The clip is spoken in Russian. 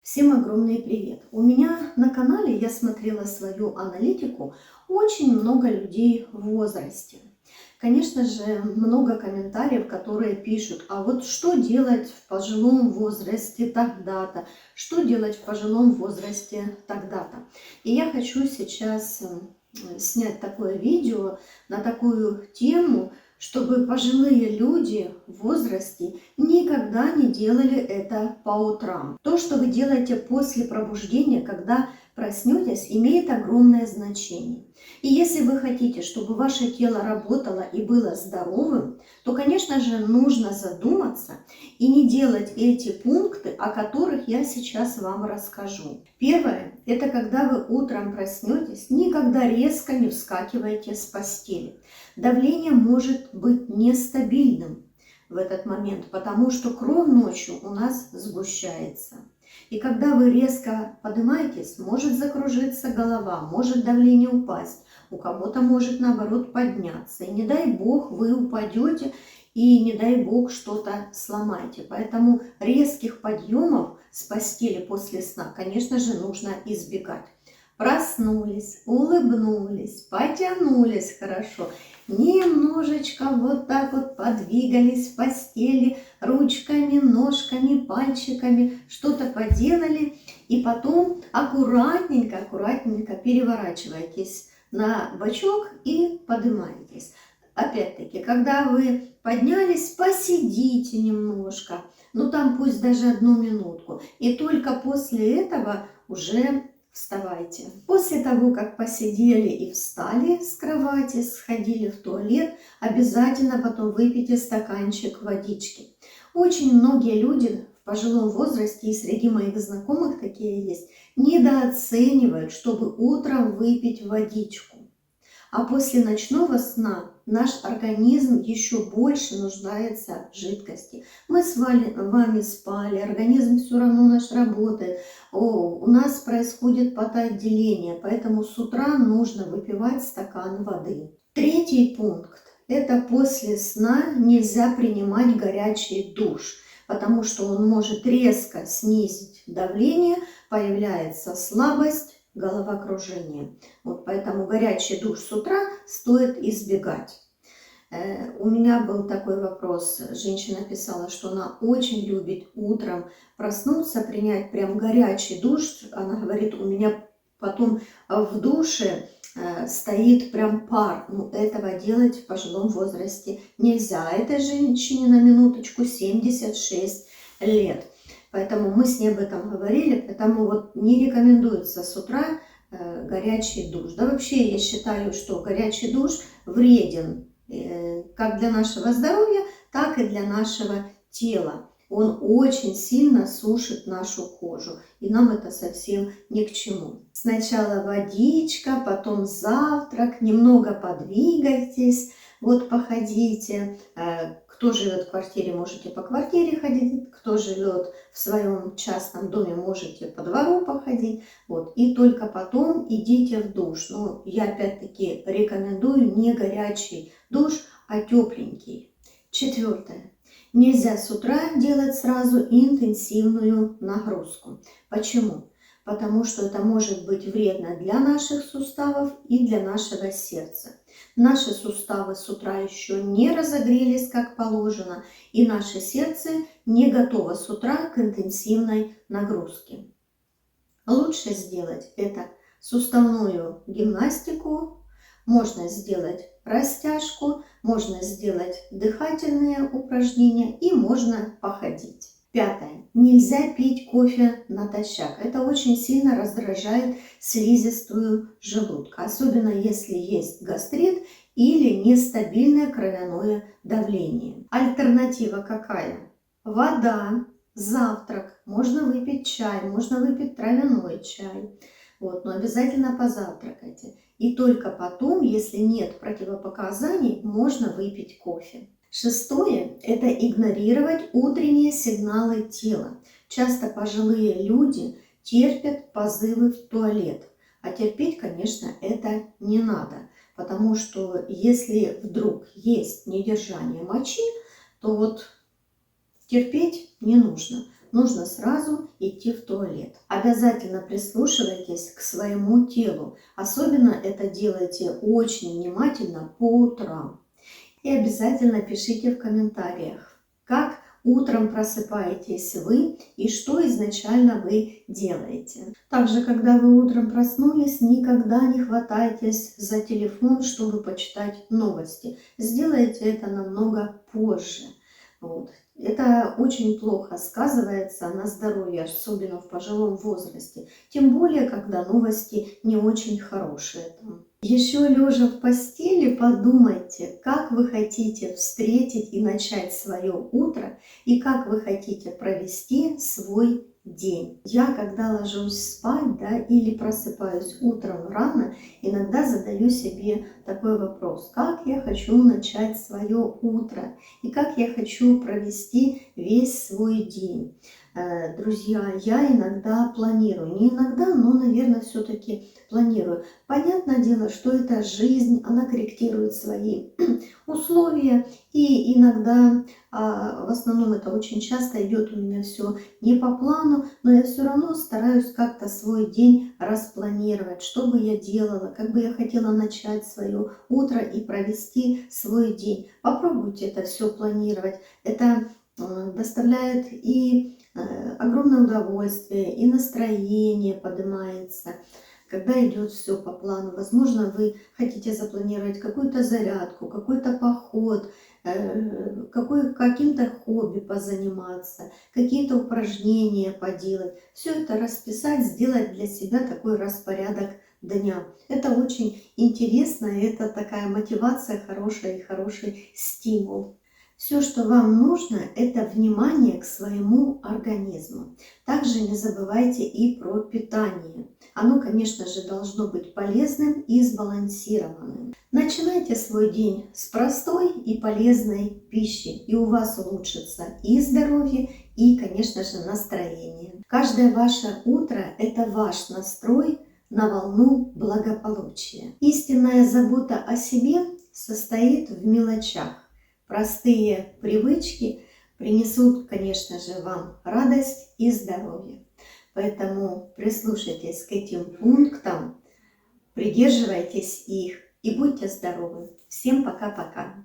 Всем огромный привет! У меня на канале, я смотрела свою аналитику, очень много людей в возрасте. Конечно же, много комментариев, которые пишут, а вот что делать в пожилом возрасте тогда-то, что делать в пожилом возрасте тогда-то. И я хочу сейчас снять такое видео на такую тему, чтобы пожилые люди в возрасте никогда не делали это по утрам. То, что вы делаете после пробуждения, когда проснетесь, имеет огромное значение. И если вы хотите, чтобы ваше тело работало и было здоровым, то, конечно же, нужно задуматься и не делать эти пункты, о которых я сейчас вам расскажу. Первое – это когда вы утром проснетесь, никогда резко не вскакивайте с постели. Давление может быть нестабильным в этот момент, потому что кровь ночью у нас сгущается. И когда вы резко поднимаетесь, может закружиться голова, может давление упасть, у кого-то может наоборот подняться. И не дай бог вы упадете и не дай бог что-то сломаете. Поэтому резких подъемов с постели после сна, конечно же, нужно избегать. Проснулись, улыбнулись, потянулись хорошо. Немножечко вот так вот подвигались в постели ручками, ножками, пальчиками, что-то поделали. И потом аккуратненько переворачиваетесь на бочок и поднимаетесь. Опять-таки, когда вы поднялись, посидите немножко, ну там пусть даже 1 минутку. И только после этого уже вставайте. После того, как посидели и встали с кровати, сходили в туалет, обязательно потом выпейте стаканчик водички. Очень многие люди в пожилом возрасте, и среди моих знакомых такие есть, недооценивают, чтобы утром выпить водичку. А после ночного сна наш организм еще больше нуждается в жидкости. Мы с вами спали, организм все равно наш работает, у нас происходит потоотделение, поэтому с утра нужно выпивать стакан воды. Третий пункт – это после сна нельзя принимать горячий душ, потому что он может резко снизить давление, появляется слабость, головокружение. Вот поэтому горячий душ с утра стоит избегать. У меня был такой вопрос. Женщина писала, что она очень любит утром проснуться, принять прям горячий душ. Она говорит, у меня потом в душе стоит прям пар. Ну, этого делать в пожилом возрасте нельзя. Этой женщине на минуточку 76 лет. Поэтому мы с ней об этом говорили, поэтому вот не рекомендуется с утра горячий душ. Да вообще я считаю, что горячий душ вреден как для нашего здоровья, так и для нашего тела. Он очень сильно сушит нашу кожу, и нам это совсем ни к чему. Сначала водичка, потом завтрак, немного подвигайтесь, вот походите. Кто живет в квартире, можете по квартире ходить, кто живет в своем частном доме, можете по двору походить. Вот. И только потом идите в душ. Но я опять-таки рекомендую не горячий душ, а тепленький. Четвертое. Нельзя с утра делать сразу интенсивную нагрузку. Почему? Потому что это может быть вредно для наших суставов и для нашего сердца. Наши суставы с утра еще не разогрелись как положено, и наше сердце не готово с утра к интенсивной нагрузке. Лучше сделать это суставную гимнастику, можно сделать растяжку, можно сделать дыхательные упражнения и можно походить. Пятое. Нельзя пить кофе натощак. Это очень сильно раздражает слизистую желудка, особенно если есть гастрит или нестабильное кровяное давление. Альтернатива какая? Вода, завтрак, можно выпить чай, можно выпить травяной чай. Вот, но обязательно позавтракайте. И только потом, если нет противопоказаний, можно выпить кофе. Шестое – это игнорировать утренние сигналы тела. Часто пожилые люди терпят позывы в туалет. А терпеть, конечно, это не надо. Потому что если вдруг есть недержание мочи, то вот терпеть не нужно. нужно сразу идти в туалет. Обязательно прислушивайтесь к своему телу. Особенно это делайте очень внимательно по утрам. И обязательно пишите в комментариях, как утром просыпаетесь вы и что изначально вы делаете. Также, когда вы утром проснулись, никогда не хватайтесь за телефон, чтобы почитать новости. Сделайте это намного позже. Вот. Это очень плохо сказывается на здоровье, особенно в пожилом возрасте. Тем более, когда новости не очень хорошие там. Еще лежа в постели, подумайте, как вы хотите встретить и начать свое утро, и как вы хотите провести свой день. Я, когда ложусь спать, да, или просыпаюсь утром рано, иногда задаю себе такой вопрос: как я хочу начать свое утро, и как я хочу провести весь свой день. Друзья, я иногда планирую, не иногда, но, наверное, все-таки планирую. Понятное дело, что это жизнь, она корректирует свои условия, и иногда, в основном это очень часто идет у меня все не по плану, но я все равно стараюсь как-то свой день распланировать, что бы я делала, как бы я хотела начать свое утро и провести свой день. Попробуйте это все планировать. Это доставляет и огромное удовольствие, и настроение поднимается, когда идет все по плану. Возможно, вы хотите запланировать какую-то зарядку, какой-то поход, каким-то хобби позаниматься, какие-то упражнения поделать. Все это расписать, сделать для себя такой распорядок дня. Это очень интересно, это такая мотивация хорошая и хороший стимул. Все, что вам нужно, это внимание к своему организму. Также не забывайте и про питание. Оно, конечно же, должно быть полезным и сбалансированным. Начинайте свой день с простой и полезной пищи, и у вас улучшится и здоровье, и, конечно же, настроение. Каждое ваше утро – это ваш настрой на волну благополучия. Истинная забота о себе состоит в мелочах. Простые привычки принесут, конечно же, вам радость и здоровье. Поэтому прислушайтесь к этим пунктам, придерживайтесь их и будьте здоровы. Всем пока-пока.